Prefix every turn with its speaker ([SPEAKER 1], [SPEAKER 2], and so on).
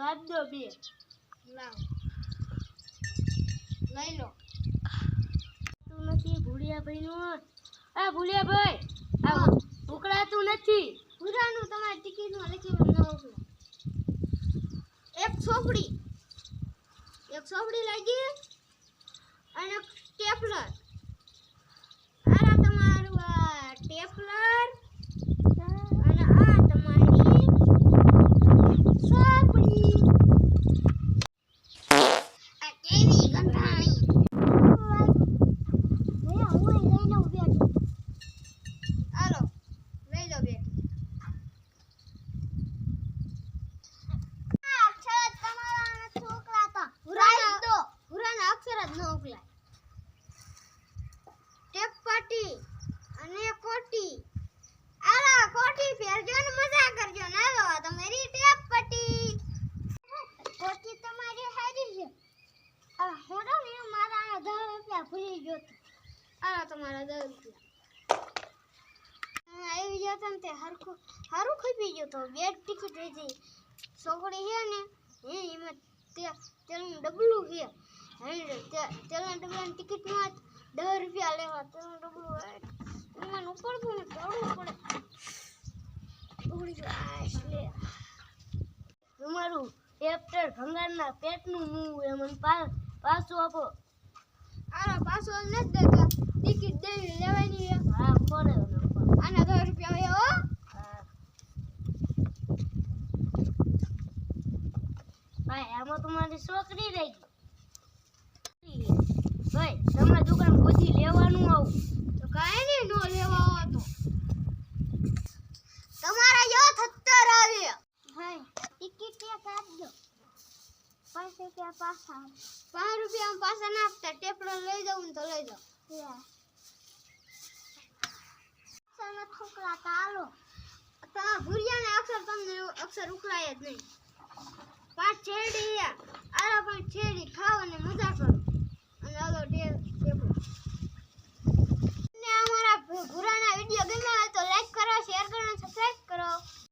[SPEAKER 1] આપ દો બે લાવ લઈ લો તું નથી ભૂલિયા ભાઈ નું આ ભૂલિયા ભાઈ આ ઉકળાતું નથી પૂરાનું તમારી ટિકિટ માં લખેલું ન ઉકળે એક સોપડી લાગી અને સ્ટેપલર આરા તમારું સ્ટેપલર અને આ તમારી સોપડી આ કેવી ગંધાણી હું લઈ લઉં બેઠું હાલો લઈ લો બેઠું ટેપપટી અને કોટી આલા કોટી પહેરજો ને મજા કરજો ના લો તમારી ટેપપટી કોટી તમારી હારી છે આ હોડો ને મારા 10 રૂપિયા ભૂલી ગયો આલા તમારા 10 રૂપિયા આવી ગયો તમ તે હારું ખપી ગયો તો બે ટિકિટ હતી છોકરી છે ને એમાં તેલનું ડબલું છે તેલના ડબલાની ટિકિટમાં 10 રૂપિયા લેવા તેલનું ડબલું એમાં ઉપડતું ને દોડવું પડે ઉડી જાય લે તમારું એપ્ટર ભંગારના પેટનું મું એ મને પાછું આપો આરા પાછો નથી દેતા ટિકિટ દેવી લેવાની હા પડે આના 10 રૂપિયા હે હો ભાઈ આમાં તમારી છોકરી રહી ગઈ ભાઈ તમારી દુકાન બધી લેવાનું આવું તો કાંઈ નહીં નો લેવા આવો તો તમારા જો 70 આવે ભાઈ ટિકિટ એક આપજો 5 રૂપિયા પાછા 5 રૂપિયા પાછા ના આપતા ટેપલો લઈ જાઉં ને તો લઈ જાઓ અક્ષર ઠોકલા ચાલો તા ભૂરિયાને અક્ષર તમને અક્ષર ઉખલાય જ નહીં 5 છેડી